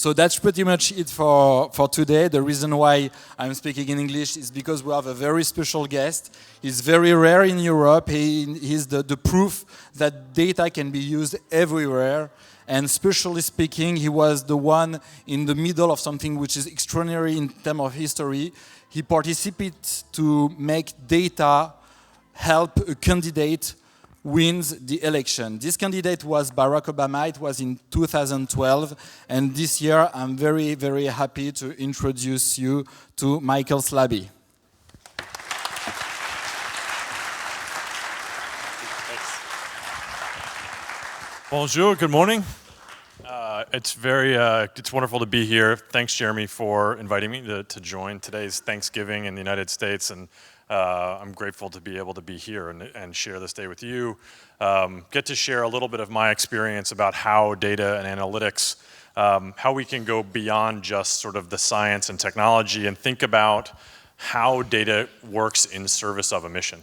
So that's pretty much it for today. The reason why I'm speaking in English is because we have a very special guest. He's very rare in Europe. He's the proof that data can be used everywhere. And spatially speaking, he was the one in the middle of something which is extraordinary in terms of history. He participated to make data help a candidate wins the election. This candidate was Barack Obama. It was in 2012. And this year, I'm very, very happy to introduce you to Michael Slaby. Bonjour, good morning. It's wonderful to be here. Thanks, Jeremy, for inviting me to join. Today's Thanksgiving in the United States, and I'm grateful to be able to be here and share this day with you. Get to share a little bit of my experience about how data and analytics, how we can go beyond just sort of the science and technology and think about how data works in service of a mission,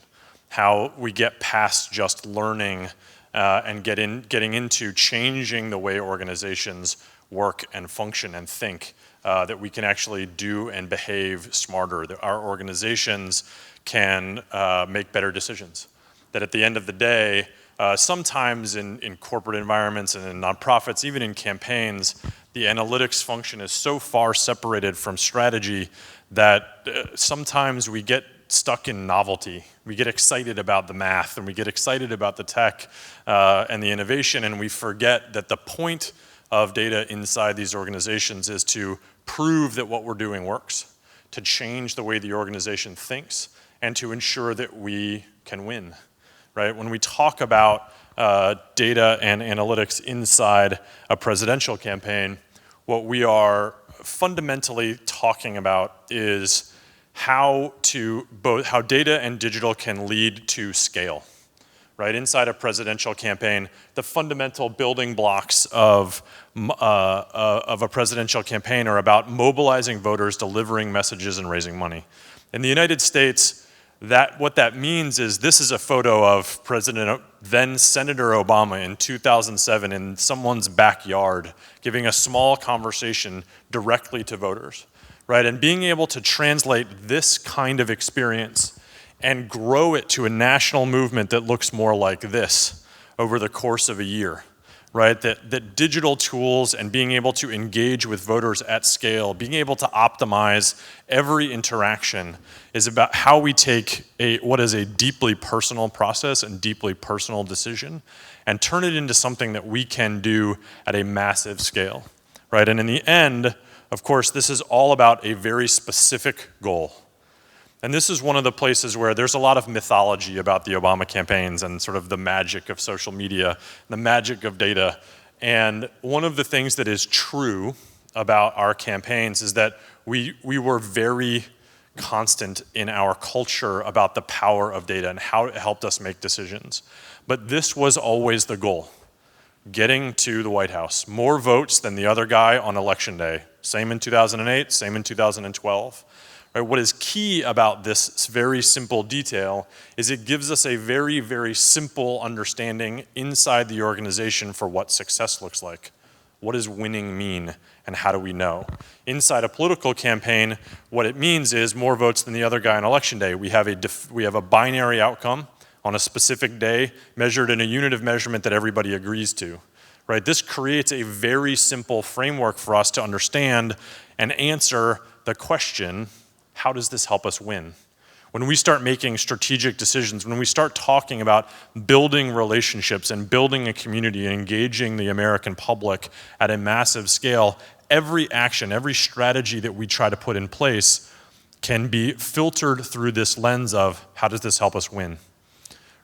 how we get past just learning and getting into changing the way organizations work and function and think, that we can actually do and behave smarter, that our organizations can make better decisions. That at the end of the day, sometimes in corporate environments and in nonprofits, even in campaigns, the analytics function is so far separated from strategy that sometimes we get stuck in novelty. We get excited about the math and we get excited about the tech and the innovation, and we forget that the point of data inside these organizations is to prove that what we're doing works, to change the way the organization thinks, and to ensure that we can win, right? When we talk about data and analytics inside a presidential campaign, what we are fundamentally talking about is how data and digital can lead to scale, right? Inside a presidential campaign, the fundamental building blocks of a presidential campaign are about mobilizing voters, delivering messages, and raising money. In the United States, what that means is this is a photo of then Senator Obama in 2007 in someone's backyard, giving a small conversation directly to voters. Right, and being able to translate this kind of experience and grow it to a national movement that looks more like this over the course of a year, right? That digital tools and being able to engage with voters at scale, being able to optimize every interaction is about how we take what is a deeply personal process and deeply personal decision and turn it into something that we can do at a massive scale, right? And in the end, of course, this is all about a very specific goal. And this is one of the places where there's a lot of mythology about the Obama campaigns and sort of the magic of social media, the magic of data. And one of the things that is true about our campaigns is that we were very constant in our culture about the power of data and how it helped us make decisions. But this was always the goal. Getting to the White House. More votes than the other guy on election day. Same in 2008, same in 2012. Right, what is key about this very simple detail is it gives us a very, very simple understanding inside the organization for what success looks like. What does winning mean, and how do we know? Inside a political campaign, what it means is more votes than the other guy on election day. We have a binary outcome on a specific day, measured in a unit of measurement that everybody agrees to, right? This creates a very simple framework for us to understand and answer the question, how does this help us win? When we start making strategic decisions, when we start talking about building relationships and building a community and engaging the American public at a massive scale, every action, every strategy that we try to put in place can be filtered through this lens of how does this help us win?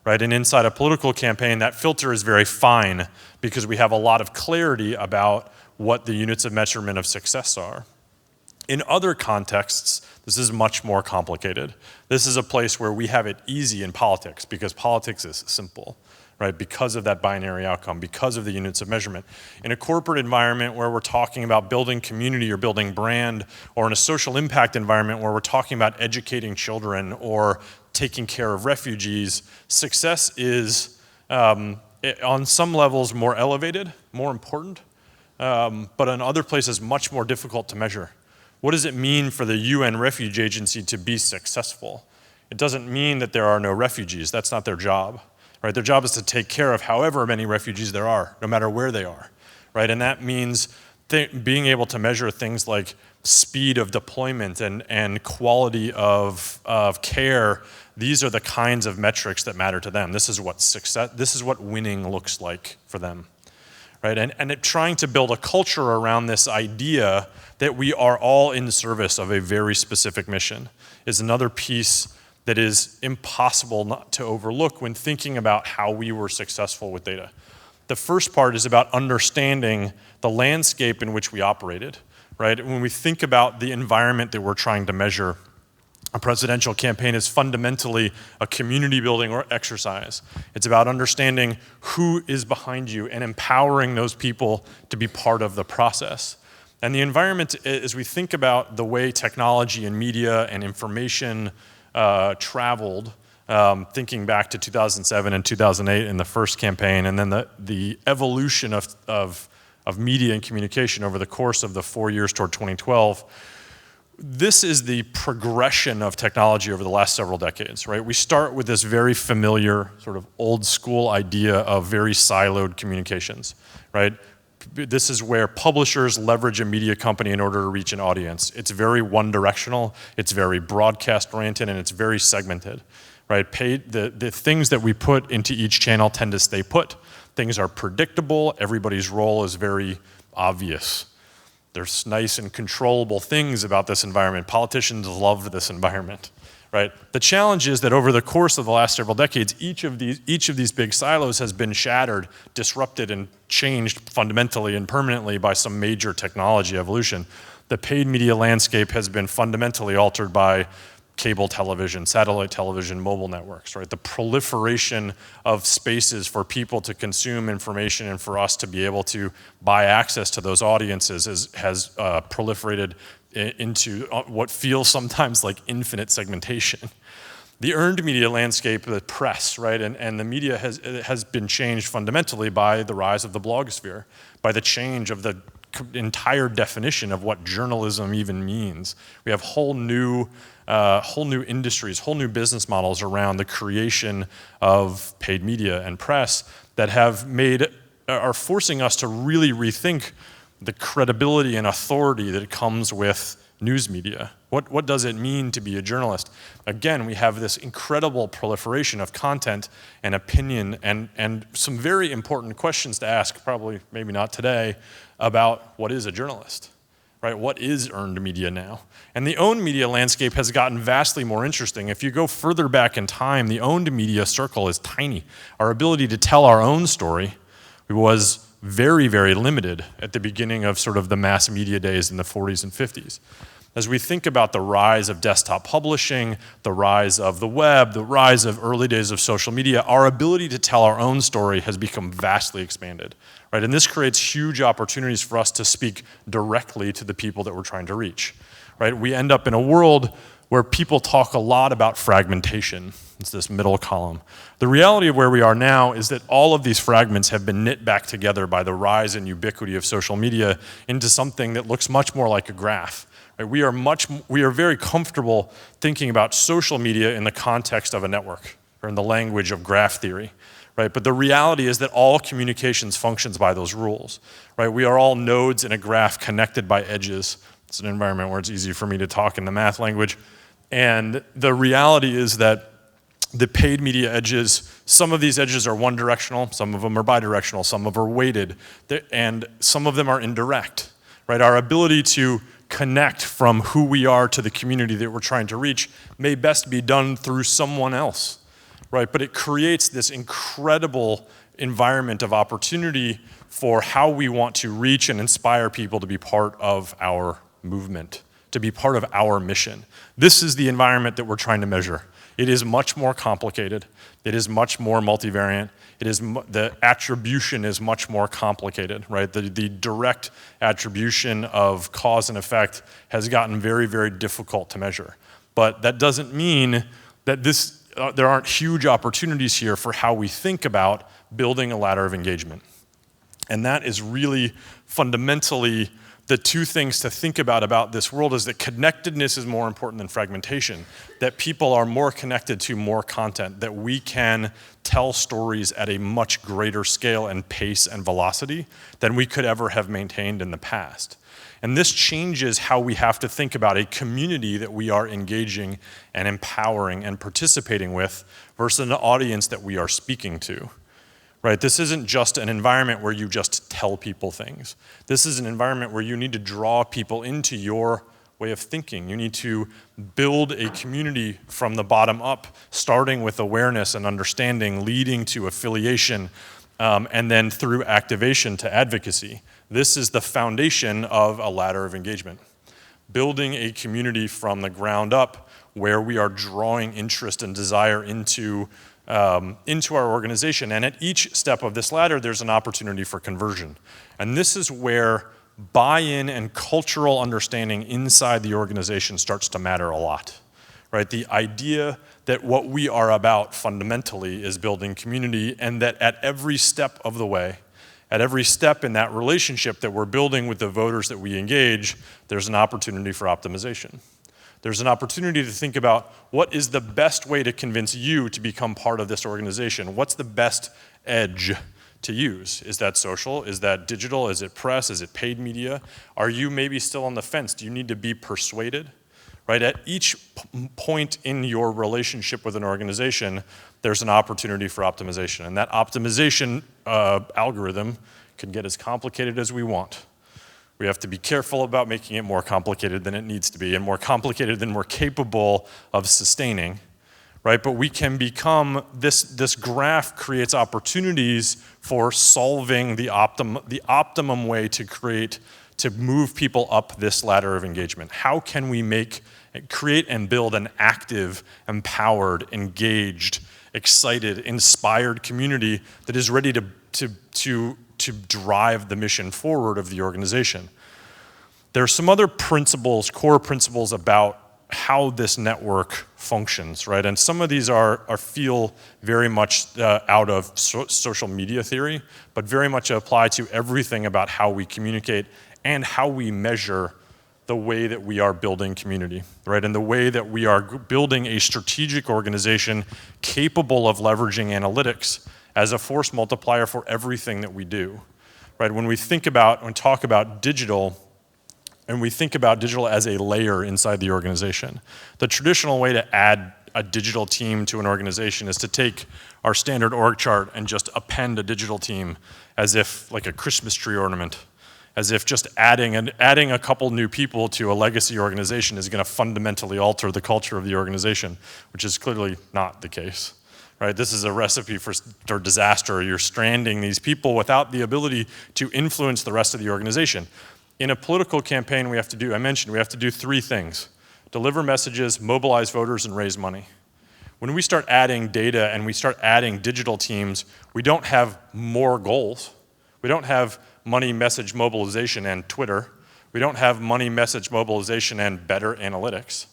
Right, and inside a political campaign, that filter is very fine because we have a lot of clarity about what the units of measurement of success are. In other contexts, this is much more complicated. This is a place where we have it easy in politics because politics is simple, right? Because of that binary outcome, because of the units of measurement. In a corporate environment where we're talking about building community or building brand, or in a social impact environment where we're talking about educating children or taking care of refugees, success is on some levels more elevated, more important, but in other places much more difficult to measure. What does it mean for the UN Refugee Agency to be successful? It doesn't mean that there are no refugees. That's not their job, right? Their job is to take care of however many refugees there are, no matter where they are, right? And that means being able to measure things like speed of deployment and quality of care. These are the kinds of metrics that matter to them. This is what success, this is what winning looks like for them, right? And trying to build a culture around this idea that we are all in service of a very specific mission is another piece that is impossible not to overlook when thinking about how we were successful with data. The first part is about understanding the landscape in which we operated, right? When we think about the environment that we're trying to measure, a presidential campaign is fundamentally a community building or exercise. It's about understanding who is behind you and empowering those people to be part of the process. And the environment, as we think about the way technology and media and information traveled, thinking back to 2007 and 2008 in the first campaign, and then the evolution of media and communication over the course of the 4 years toward 2012, this is the progression of technology over the last several decades, right? We start with this very familiar sort of old school idea of very siloed communications, right? This is where publishers leverage a media company in order to reach an audience. It's very one-directional, it's very broadcast-oriented, and it's very segmented, right? The things that we put into each channel tend to stay put. Things are predictable, everybody's role is very obvious. There's nice and controllable things about this environment. Politicians love this environment, right? The challenge is that over the course of the last several decades, each of these big silos has been shattered, disrupted, and changed fundamentally and permanently by some major technology evolution. The paid media landscape has been fundamentally altered by cable television, satellite television, mobile networks, right? The proliferation of spaces for people to consume information and for us to be able to buy access to those audiences has proliferated into what feels sometimes like infinite segmentation. The earned media landscape, the press, right, and the media has been changed fundamentally by the rise of the blogosphere, by the change of the entire definition of what journalism even means. We have whole new industries, whole new business models around the creation of paid media and press that are forcing us to really rethink the credibility and authority that comes with news media. What does it mean to be a journalist? Again, we have this incredible proliferation of content and opinion and some very important questions to ask, probably maybe not today, about what is a journalist, right? What is earned media now? And the owned media landscape has gotten vastly more interesting. If you go further back in time, the owned media circle is tiny. Our ability to tell our own story was very, very limited at the beginning of sort of the mass media days in the 40s and 50s. As we think about the rise of desktop publishing, the rise of the web, the rise of early days of social media, our ability to tell our own story has become vastly expanded, right? And this creates huge opportunities for us to speak directly to the people that we're trying to reach, right? We end up in a world where people talk a lot about fragmentation. It's this middle column. The reality of where we are now is that all of these fragments have been knit back together by the rise and ubiquity of social media into something that looks much more like a graph. Right? We are very comfortable thinking about social media in the context of a network or in the language of graph theory. Right? But the reality is that all communications functions by those rules. Right? We are all nodes in a graph connected by edges. It's an environment where it's easy for me to talk in the math language. And the reality is that the paid media edges, some of these edges are one directional, some of them are bidirectional, some of them are weighted, and some of them are indirect. Right? Our ability to connect from who we are to the community that we're trying to reach may best be done through someone else, right? But it creates this incredible environment of opportunity for how we want to reach and inspire people to be part of our movement, to be part of our mission. This is the environment that we're trying to measure. It is much more complicated. It is much more multivariant. The attribution is much more complicated, right? The direct attribution of cause and effect has gotten very, very difficult to measure. But that doesn't mean that there aren't huge opportunities here for how we think about building a ladder of engagement. And that is really fundamentally the two things to think about this world, is that connectedness is more important than fragmentation, that people are more connected to more content, that we can tell stories at a much greater scale and pace and velocity than we could ever have maintained in the past. And this changes how we have to think about a community that we are engaging and empowering and participating with versus an audience that we are speaking to. Right? This isn't just an environment where you just tell people things. This is an environment where you need to draw people into your way of thinking. You need to build a community from the bottom up, starting with awareness and understanding, leading to affiliation, and then through activation to advocacy. This is the foundation of a ladder of engagement. Building a community from the ground up where we are drawing interest and desire into our organization. And at each step of this ladder, there's an opportunity for conversion. And this is where buy-in and cultural understanding inside the organization starts to matter a lot, right? The idea that what we are about fundamentally is building community, and that at every step of the way, at every step in that relationship that we're building with the voters that we engage, there's an opportunity for optimization. There's an opportunity to think about what is the best way to convince you to become part of this organization. What's the best edge to use? Is that social? Is that digital? Is it press? Is it paid media? Are you maybe still on the fence? Do you need to be persuaded? Right? At each point in your relationship with an organization, there's an opportunity for optimization. And that optimization algorithm can get as complicated as we want. We have to be careful about making it more complicated than it needs to be, and more complicated than we're capable of sustaining, right? But we can become, this graph creates opportunities for solving the optimum way to move people up this ladder of engagement. How can we create and build an active, empowered, engaged, excited, inspired community that is ready to drive the mission forward of the organization? There are some other principles, core principles about how this network functions, right? And some of these feel very much out of social media theory, but very much apply to everything about how we communicate and how we measure the way that we are building community, right? And the way that we are building a strategic organization capable of leveraging analytics as a force multiplier for everything that we do, right? When we talk about digital, and we think about digital as a layer inside the organization, the traditional way to add a digital team to an organization is to take our standard org chart and just append a digital team as if like a Christmas tree ornament, as if just adding a couple new people to a legacy organization is going to fundamentally alter the culture of the organization, which is clearly not the case. Right? This is a recipe for disaster. You're stranding these people without the ability to influence the rest of the organization. In a political campaign, we have to do three things: deliver messages, mobilize voters, and raise money. When we start adding data and we start adding digital teams, we don't have more goals. We don't have money, message, mobilization, and Twitter. We don't have money, message, mobilization, and better analytics.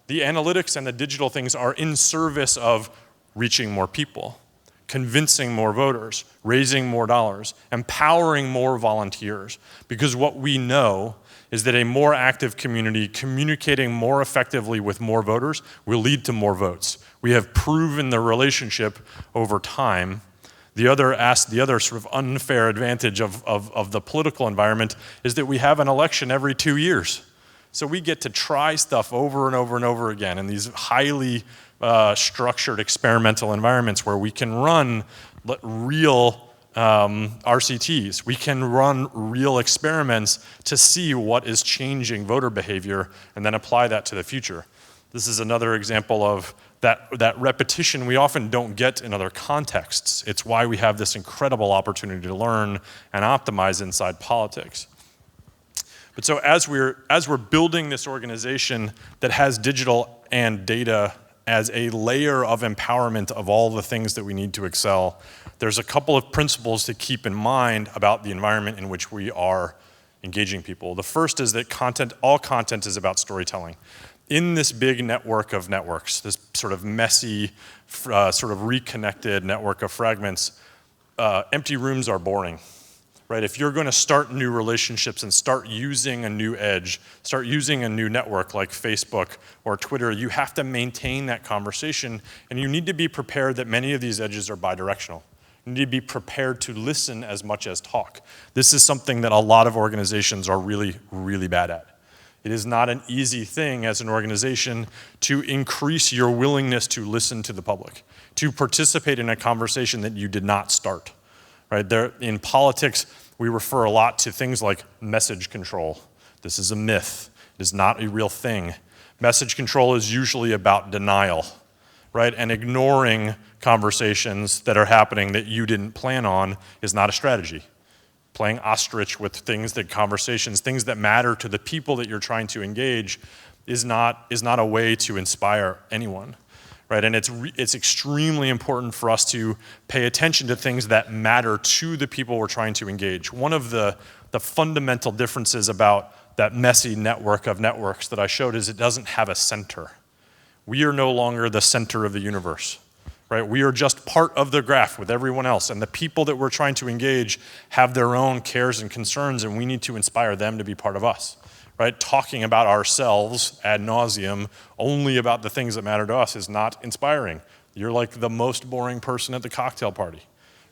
The analytics and the digital things are in service of reaching more people, convincing more voters, raising more dollars, empowering more volunteers. Because what we know is that a more active community communicating more effectively with more voters will lead to more votes. We have proven the relationship over time. The other sort of unfair advantage of the political environment is that we have an election every 2 years. So we get to try stuff over and over and over again in these highly structured experimental environments where we can run real RCTs. We can run real experiments to see what is changing voter behavior and then apply that to the future. This is another example of that repetition we often don't get in other contexts. It's why we have this incredible opportunity to learn and optimize inside politics. But so as we're building this organization that has digital and data as a layer of empowerment of all the things that we need to excel, there's a couple of principles to keep in mind about the environment in which we are engaging people. The first is that all content is about storytelling. In this big network of networks, this sort of messy, sort of reconnected network of fragments, empty rooms are boring. right? If you're going to start new relationships and start using a new edge, start using a new network like Facebook or Twitter, you have to maintain that conversation, and you need to be prepared that many of these edges are bidirectional. You need to be prepared to listen as much as talk. This is something that a lot of organizations are really, really bad at. It is not an easy thing as an organization to increase your willingness to listen to the public, to participate in a conversation that you did not start. Right? In politics, we refer a lot to things like message control. This is a myth. It is not a real thing. Message control is usually about denial, right? And ignoring conversations that are happening that you didn't plan on is not a strategy. Playing ostrich with things that matter to the people that you're trying to engage is not a way to inspire anyone. Right, and it's extremely important for us to pay attention to things that matter to the people we're trying to engage. One of the fundamental differences about that messy network of networks that I showed is it doesn't have a center. We are no longer the center of the universe. Right? We are just part of the graph with everyone else, and the people that we're trying to engage have their own cares and concerns, and we need to inspire them to be part of us. Right? Talking about ourselves ad nauseum, only about the things that matter to us, is not inspiring. You're like the most boring person at the cocktail party.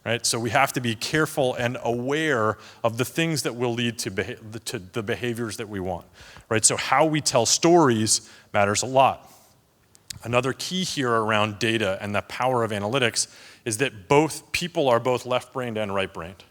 Right? So we have to be careful and aware of the things that will lead to the behaviors that we want. Right? So how we tell stories matters a lot. Another key here around data and the power of analytics is that people are both left-brained and right-brained.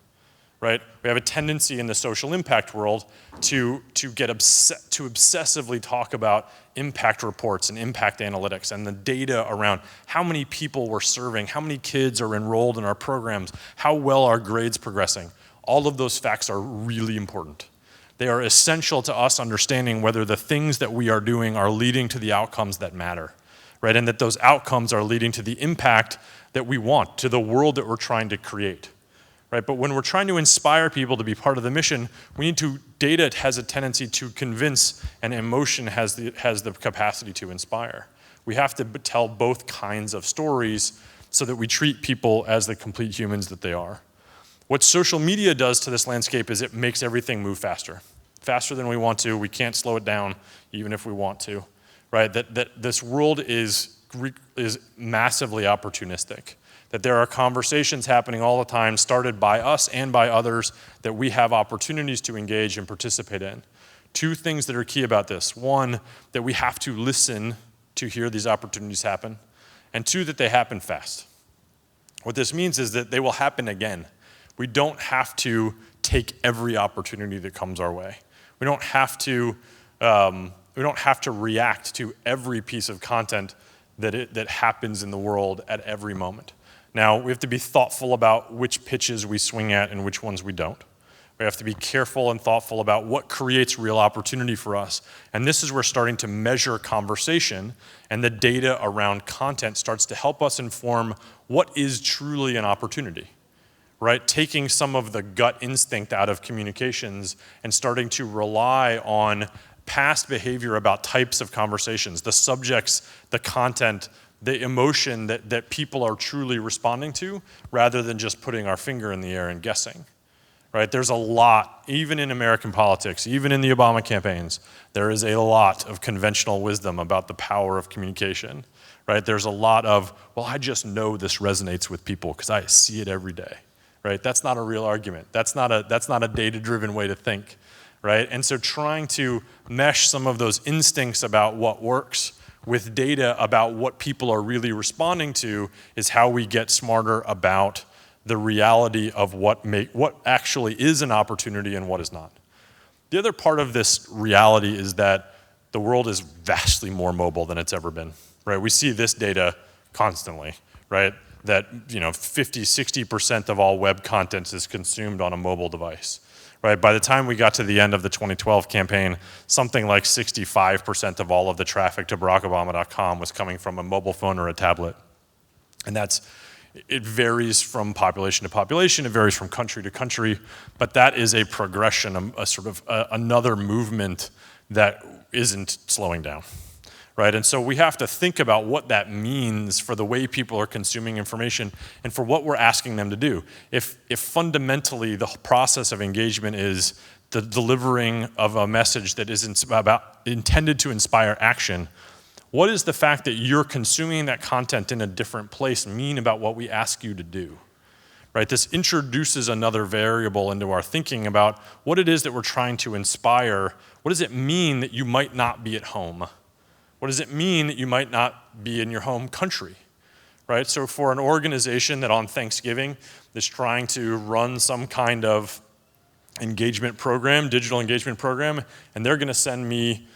Right? We have a tendency in the social impact world to obsessively talk about impact reports and impact analytics and the data around how many people we're serving, how many kids are enrolled in our programs, how well our grades progressing. All of those facts are really important. They are essential to us understanding whether the things that we are doing are leading to the outcomes that matter, right? And that those outcomes are leading to the impact that we want, to the world that we're trying to create. Right? But when we're trying to inspire people to be part of the mission, data has a tendency to convince, and emotion has the capacity to inspire. We have to tell both kinds of stories so that we treat people as the complete humans that they are. What social media does to this landscape is it makes everything move faster than we want to. We can't slow it down even if we want to. Right? That this world is massively opportunistic. That there are conversations happening all the time, started by us and by others, that we have opportunities to engage and participate in. Two things that are key about this. One, that we have to listen to hear these opportunities happen. And two, that they happen fast. What this means is that they will happen again. We don't have to take every opportunity that comes our way. We don't have to react to every piece of content that happens in the world at every moment. Now, we have to be thoughtful about which pitches we swing at and which ones we don't. We have to be careful and thoughtful about what creates real opportunity for us. And this is where starting to measure conversation and the data around content starts to help us inform what is truly an opportunity, right? Taking some of the gut instinct out of communications and starting to rely on past behavior about types of conversations, the subjects, the content, the emotion that people are truly responding to, rather than just putting our finger in the air and guessing, right? There's a lot, even in American politics, even in the Obama campaigns, there is a lot of conventional wisdom about the power of communication, right? There's a lot of, well, I just know this resonates with people because I see it every day, right? That's not a real argument. That's not a data-driven way to think, right? And so trying to mesh some of those instincts about what works with data about what people are really responding to is how we get smarter about the reality of what actually is an opportunity and what is not. The other part of this reality is that the world is vastly more mobile than it's ever been, right? We see this data constantly, right? That 50-60% of all web content is consumed on a mobile device. Right? By the time we got to the end of the 2012 campaign, something like 65% of all of the traffic to BarackObama.com was coming from a mobile phone or a tablet. And it varies from population to population, it varies from country to country, but that is a progression, a sort of another movement that isn't slowing down. right? And so we have to think about what that means for the way people are consuming information and for what we're asking them to do. If fundamentally the process of engagement is the delivering of a message that is intended to inspire action, what does the fact that you're consuming that content in a different place mean about what we ask you to do? Right? This introduces another variable into our thinking about what it is that we're trying to inspire. What does it mean that you might not be at home? What does it mean that you might not be in your home country? Right? So for an organization that on Thanksgiving is trying to run some kind of engagement program, digital engagement program, and they're going to send me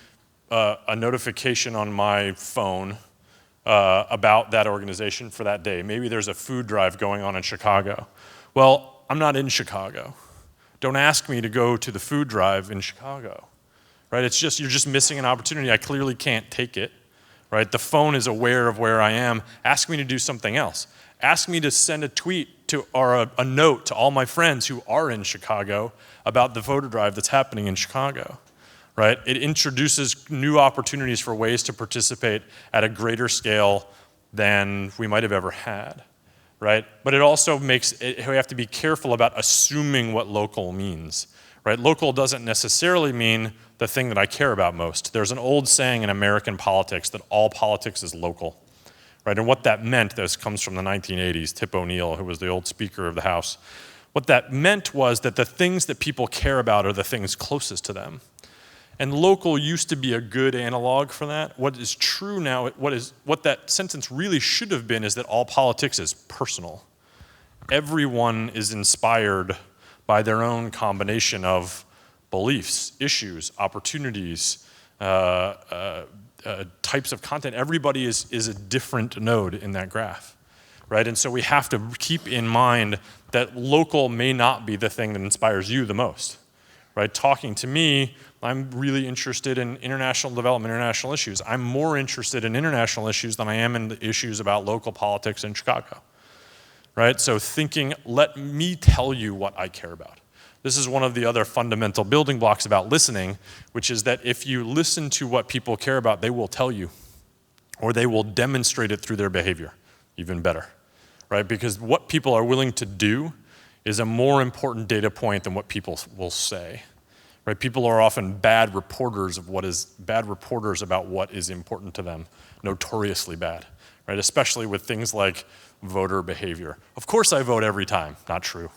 a notification on my phone about that organization for that day. Maybe there's a food drive going on in Chicago. Well, I'm not in Chicago. Don't ask me to go to the food drive in Chicago, right? It's just, you're just missing an opportunity. I clearly can't take it, right? The phone is aware of where I am. Ask me to do something else. Ask me to send a tweet to, or a note to all my friends who are in Chicago about the voter drive that's happening in Chicago, right? It introduces new opportunities for ways to participate at a greater scale than we might have ever had, right? But it also makes it, we have to be careful about assuming what local means, right? Local doesn't necessarily mean the thing that I care about most. There's an old saying in American politics that all politics is local, right? And what that meant, this comes from the 1980s, Tip O'Neill, who was the old Speaker of the House. What that meant was that the things that people care about are the things closest to them. And local used to be a good analog for that. What is true now, what that sentence really should have been is that all politics is personal. Everyone is inspired by their own combination of beliefs, issues, opportunities, types of content. Everybody is a different node in that graph, right? And so we have to keep in mind that local may not be the thing that inspires you the most, right? Talking to me, I'm really interested in international development, international issues. I'm more interested in international issues than I am in the issues about local politics in Chicago, right? So thinking, let me tell you what I care about. This is one of the other fundamental building blocks about listening, which is that if you listen to what people care about, they will tell you, or they will demonstrate it through their behavior, even better, right? Because what people are willing to do is a more important data point than what people will say. Right? People are often bad reporters about what is important to them, notoriously bad, right? Especially with things like voter behavior. Of course I vote every time. Not true.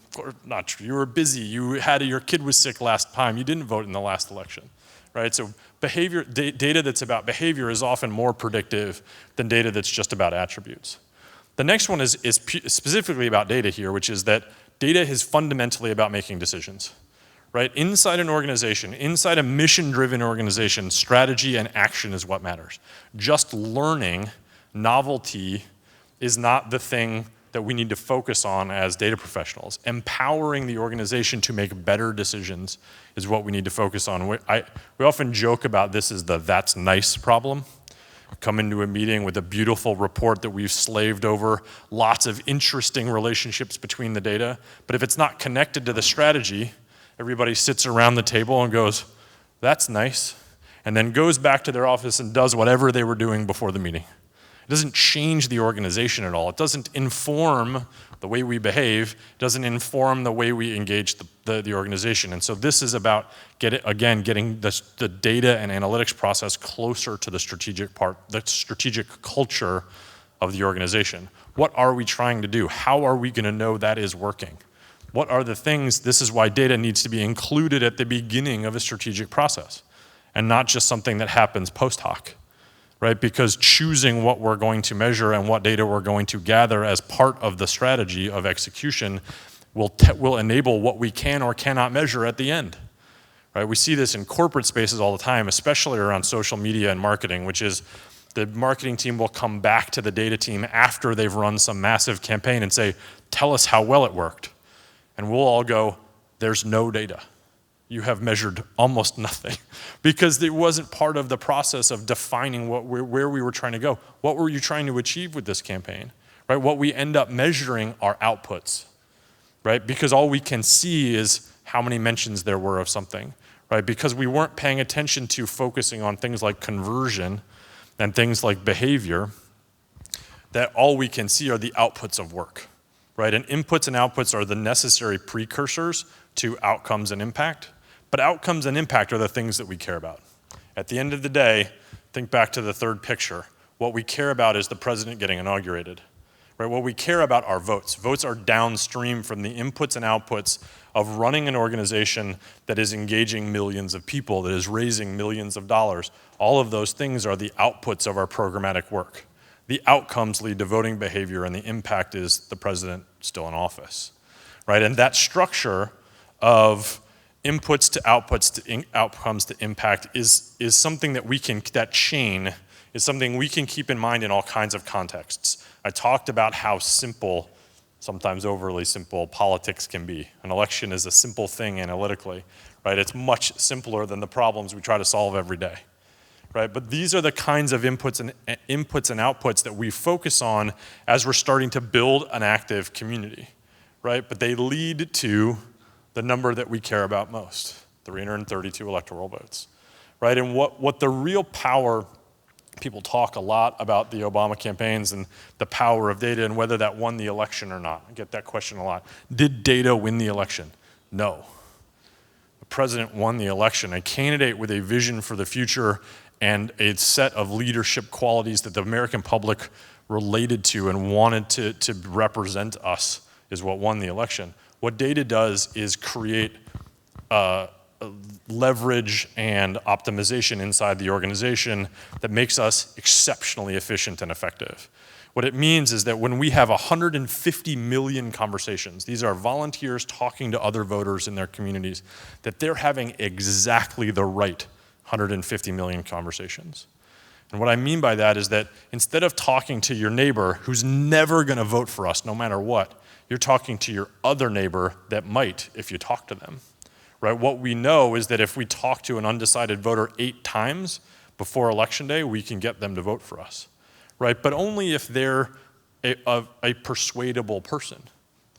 Of course, not true. You were busy. Your kid was sick last time. You didn't vote in the last election, right? So behavior, data that's about behavior is often more predictive than data that's just about attributes. The next one is specifically about data here, which is that data is fundamentally about making decisions. Right? Inside an organization, inside a mission-driven organization, strategy and action is what matters. Just learning, novelty, is not the thing that we need to focus on as data professionals. Empowering the organization to make better decisions is what we need to focus on. We often joke about this as the "that's nice" problem. Come into a meeting with a beautiful report that we've slaved over, lots of interesting relationships between the data, but if it's not connected to the strategy, everybody sits around the table and goes, "That's nice," and then goes back to their office and does whatever they were doing before the meeting. It doesn't change the organization at all. It doesn't inform the way we behave. It doesn't inform the way we engage the organization. And so this is about, getting the data and analytics process closer to the strategic part, the strategic culture of the organization. What are we trying to do? How are we going to know that is working? What are the things? This is why data needs to be included at the beginning of a strategic process and not just something that happens post hoc, right? Because choosing what we're going to measure and what data we're going to gather as part of the strategy of execution will enable what we can or cannot measure at the end, right? We see this in corporate spaces all the time, especially around social media and marketing, which is the marketing team will come back to the data team after they've run some massive campaign and say, "Tell us how well it worked." And we'll all go, "There's no data. You have measured almost nothing," because it wasn't part of the process of defining where we were trying to go. What were you trying to achieve with this campaign, right? What we end up measuring are outputs, right? Because all we can see is how many mentions there were of something, right? Because we weren't paying attention to focusing on things like conversion and things like behavior, that all we can see are the outputs of work, right? And inputs and outputs are the necessary precursors to outcomes and impact, but outcomes and impact are the things that we care about. At the end of the day, think back to the third picture. What we care about is the president getting inaugurated, right? What we care about are votes. Votes are downstream from the inputs and outputs of running an organization that is engaging millions of people, that is raising millions of dollars. All of those things are the outputs of our programmatic work. The outcomes lead to voting behavior, and the impact is the president still in office, right? And that structure of inputs to outputs to outcomes to impact is something that that chain is something we can keep in mind in all kinds of contexts. I talked about how simple, sometimes overly simple, politics can be. An election is a simple thing analytically, right? It's much simpler than the problems we try to solve every day, right? But these are the kinds of inputs and outputs that we focus on as we're starting to build an active community, right? But they lead to the number that we care about most, 332 electoral votes, right? And what the real power, people talk a lot about the Obama campaigns and the power of data and whether that won the election or not. I get that question a lot. Did data win the election? No. The president won the election. A candidate with a vision for the future and a set of leadership qualities that the American public related to and wanted to represent us is what won the election. What data does is create leverage and optimization inside the organization that makes us exceptionally efficient and effective. What it means is that when we have 150 million conversations, these are volunteers talking to other voters in their communities, that they're having exactly the right 150 million conversations. And what I mean by that is that instead of talking to your neighbor who's never gonna vote for us no matter what, you're talking to your other neighbor that might if you talk to them, right? What we know is that if we talk to an undecided voter 8 times before election day, we can get them to vote for us, right? But only if they're a persuadable person.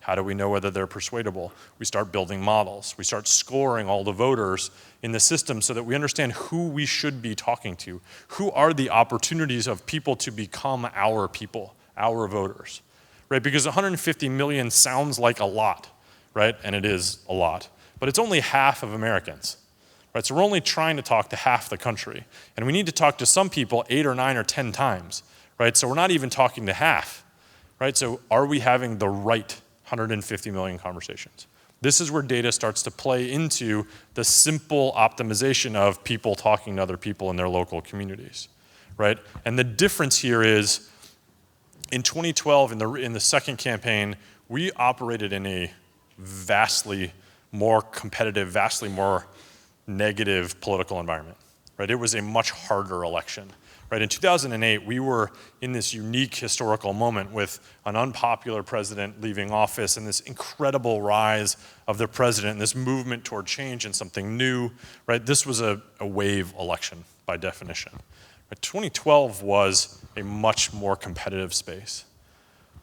How do we know whether they're persuadable? We start building models. We start scoring all the voters in the system so that we understand who we should be talking to. Who are the opportunities of people to become our people, our voters, right? Because 150 million sounds like a lot, right? And it is a lot, but it's only half of Americans, right? So we're only trying to talk to half the country. And we need to talk to some people 8 or 9 or 10 times, right? So we're not even talking to half, right? So are we having the right 150 million conversations? This is where data starts to play into the simple optimization of people talking to other people in their local communities, right? And the difference here is in 2012, in the second campaign, we operated in a vastly more competitive, vastly more negative political environment, right? It was a much harder election, right? In 2008, we were in this unique historical moment with an unpopular president leaving office and this incredible rise of the president and this movement toward change and something new, right? This was a wave election by definition. But 2012 was a much more competitive space.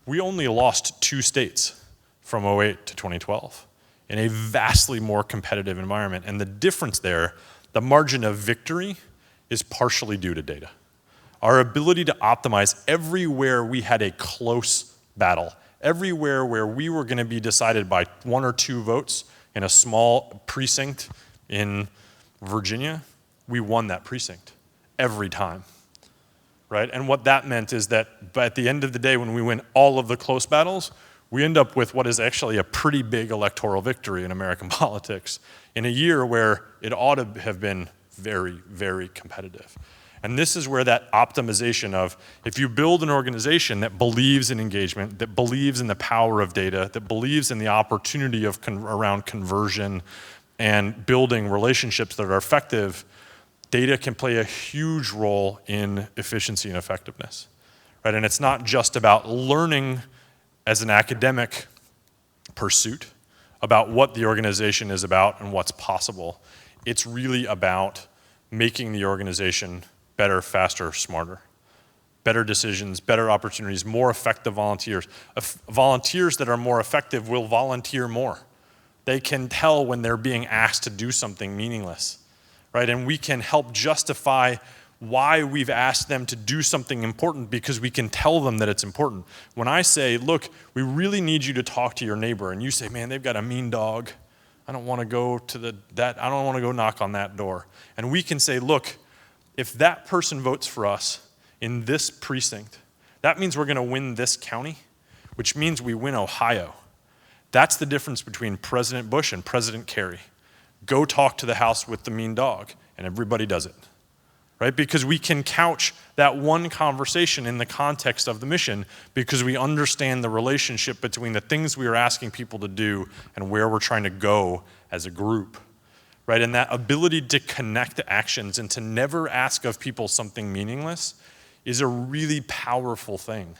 We only lost 2 states from 2008 to 2012 in a vastly more competitive environment. And the difference there, the margin of victory, is partially due to data. Our ability to optimize everywhere we had a close battle, everywhere where we were gonna be decided by 1 or 2 votes in a small precinct in Virginia, we won that precinct every time, right? And what that meant is that at the end of the day, when we win all of the close battles, we end up with what is actually a pretty big electoral victory in American politics in a year where it ought to have been very, very competitive. And this is where that optimization of, if you build an organization that believes in engagement, that believes in the power of data, that believes in the opportunity of around conversion and building relationships that are effective, data can play a huge role in efficiency and effectiveness, right? And it's not just about learning as an academic pursuit about what the organization is about and what's possible. It's really about making the organization better, faster, smarter. Better decisions, better opportunities, more effective volunteers. Volunteers that are more effective will volunteer more. They can tell when they're being asked to do something meaningless, right? And we can help justify why we've asked them to do something important because we can tell them that it's important. When I say, look, we really need you to talk to your neighbor, and you say, man, they've got a mean dog. I don't want to go to I don't want to go knock on that door. And we can say, look, if that person votes for us in this precinct, that means we're going to win this county, which means we win Ohio. That's the difference between President Bush and President Kerry. Go talk to the house with the mean dog, and everybody does it, right? Because we can couch that one conversation in the context of the mission because we understand the relationship between the things we are asking people to do and where we're trying to go as a group, right? And that ability to connect the actions and to never ask of people something meaningless is a really powerful thing,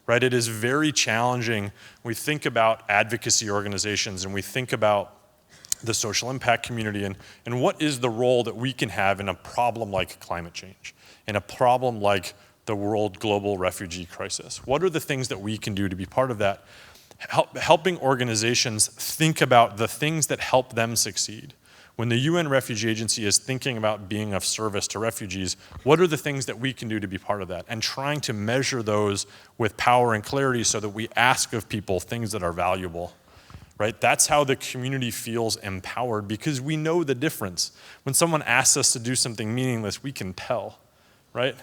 right? It is very challenging. We think about advocacy organizations and we think about the social impact community and what is the role that we can have in a problem like climate change, in a problem like the world global refugee crisis. What are the things that we can do to be part of that? Helping organizations think about the things that help them succeed. When the UN Refugee Agency is thinking about being of service to refugees, what are the things that we can do to be part of that? And trying to measure those with power and clarity so that we ask of people things that are valuable. Right? That's how the community feels empowered because we know the difference. When someone asks us to do something meaningless, we can tell, right?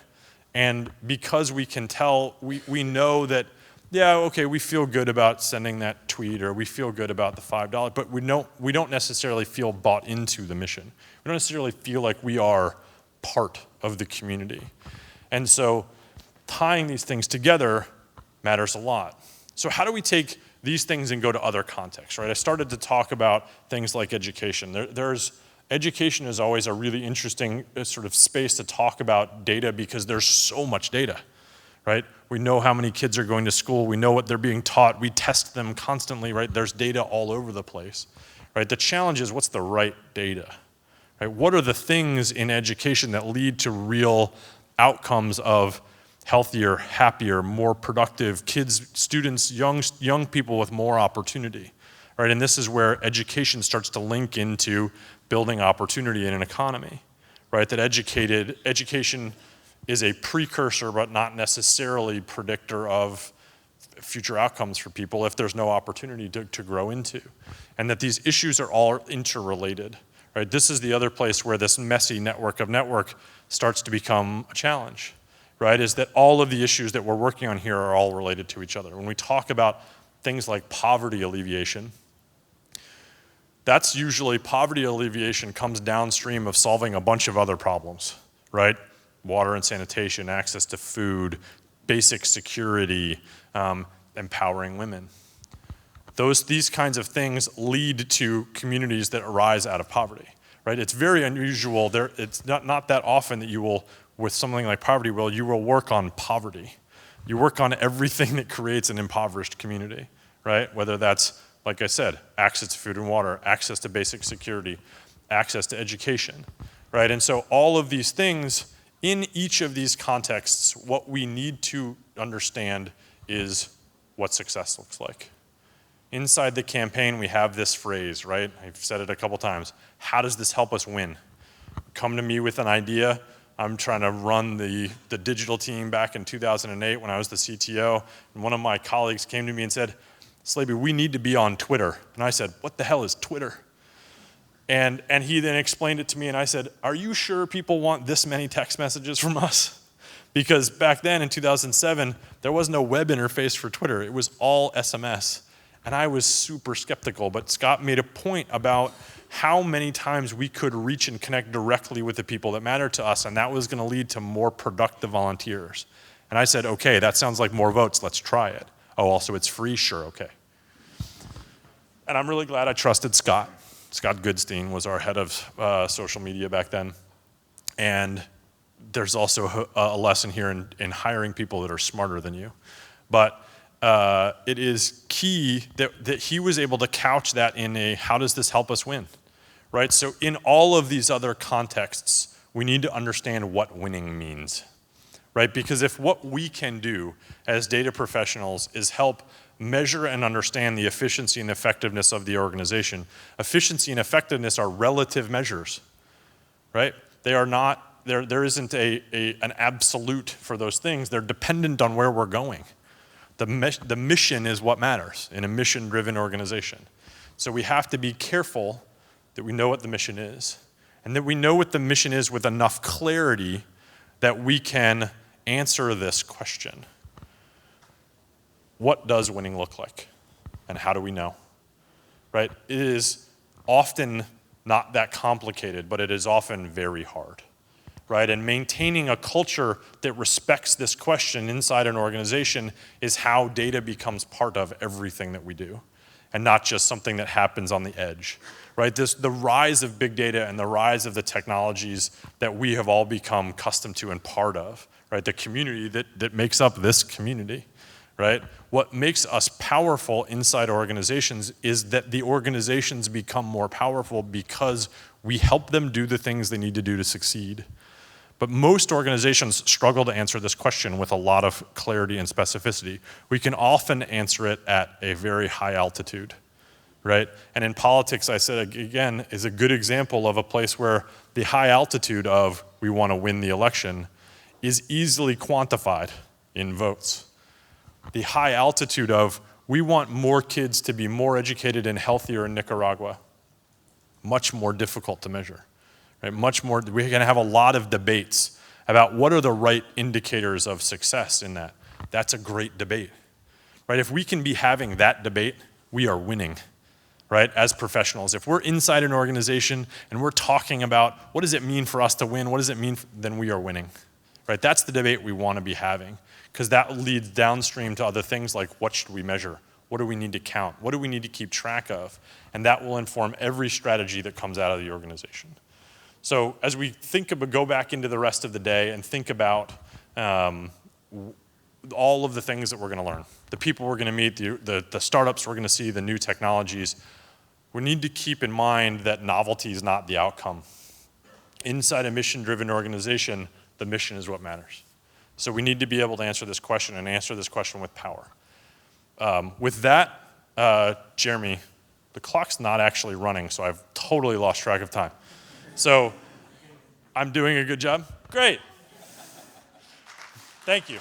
And because we can tell, we know that, yeah, okay, we feel good about sending that tweet or we feel good about the $5, but we don't necessarily feel bought into the mission. We don't necessarily feel like we are part of the community. And so tying these things together matters a lot. So how do we take these things and go to other contexts, right? I started to talk about things like education. Education is always a really interesting sort of space to talk about data because there's so much data, right? We know how many kids are going to school. We know what they're being taught. We test them constantly, right? There's data all over the place, right? The challenge is what's the right data, right? What are the things in education that lead to real outcomes of healthier, happier, more productive kids, students, young people with more opportunity, right? And this is where education starts to link into building opportunity in an economy, right? That education is a precursor, but not necessarily predictor of future outcomes for people if there's no opportunity to grow into. And that these issues are all interrelated, right? This is the other place where this messy network of network starts to become a challenge. Right, is that all of the issues that we're working on here are all related to each other. When we talk about things like poverty alleviation, that's usually poverty alleviation comes downstream of solving a bunch of other problems, right? Water and sanitation, access to food, basic security, empowering women. These kinds of things lead to communities that arise out of poverty, right? It's very unusual. It's not that often that you will, with something like poverty, you will work on poverty. You work on everything that creates an impoverished community, right? Whether that's, like I said, access to food and water, access to basic security, access to education, right? And so all of these things, in each of these contexts, what we need to understand is what success looks like. Inside the campaign, we have this phrase, right? I've said it a couple times. How does this help us win? Come to me with an idea. I'm trying to run the digital team back in 2008 when I was the CTO, and one of my colleagues came to me and said, Slaby, we need to be on Twitter. And I said, what the hell is Twitter? And he then explained it to me, and I said, are you sure people want this many text messages from us? Because back then in 2007, there was no web interface for Twitter. It was all SMS. And I was super skeptical, but Scott made a point about how many times we could reach and connect directly with the people that matter to us, and that was going to lead to more productive volunteers. And I said, okay, that sounds like more votes, let's try it. Oh, also it's free, sure, okay. And I'm really glad I trusted Scott. Scott Goodstein was our head of social media back then. And there's also a lesson here in hiring people that are smarter than you. But it is key that he was able to couch that in a, how does this help us win? Right? So in all of these other contexts, we need to understand what winning means, right? Because if what we can do as data professionals is help measure and understand the efficiency and effectiveness of the organization. Efficiency and effectiveness are relative measures, right? They are not, there isn't an absolute for those things. They're dependent on where we're going. The mission is what matters in a mission-driven organization. So we have to be careful that we know what the mission is, and that we know what the mission is with enough clarity that we can answer this question. What does winning look like? And how do we know? Right? It is often not that complicated, but it is often very hard. Right? And maintaining a culture that respects this question inside an organization is how data becomes part of everything that we do, and not just something that happens on the edge. Right? The rise of big data and the rise of the technologies that we have all become accustomed to and part of, right? The community that makes up this community, right? What makes us powerful inside organizations is that the organizations become more powerful because we help them do the things they need to do to succeed. But most organizations struggle to answer this question with a lot of clarity and specificity. We can often answer it at a very high altitude, right? And in politics, I said again, is a good example of a place where the high altitude of we want to win the election is easily quantified in votes. The high altitude of we want more kids to be more educated and healthier in Nicaragua, much more difficult to measure. Right? Much more, we're going to have a lot of debates about what are the right indicators of success in that. That's a great debate. Right? If we can be having that debate, we are winning. Right? As professionals, if we're inside an organization and we're talking about what does it mean for us to win, what does it mean, then we are winning. Right? That's the debate we want to be having, because that leads downstream to other things like what should we measure? What do we need to count? What do we need to keep track of? And that will inform every strategy that comes out of the organization. So as we go back into the rest of the day and think about all of the things that we're going to learn, the people we're going to meet, the startups we're going to see, the new technologies, we need to keep in mind that novelty is not the outcome. Inside a mission-driven organization, the mission is what matters. So we need to be able to answer this question and answer this question with power. With that, Jeremy, the clock's not actually running, so I've totally lost track of time. So I'm doing a good job? Great. Thank you.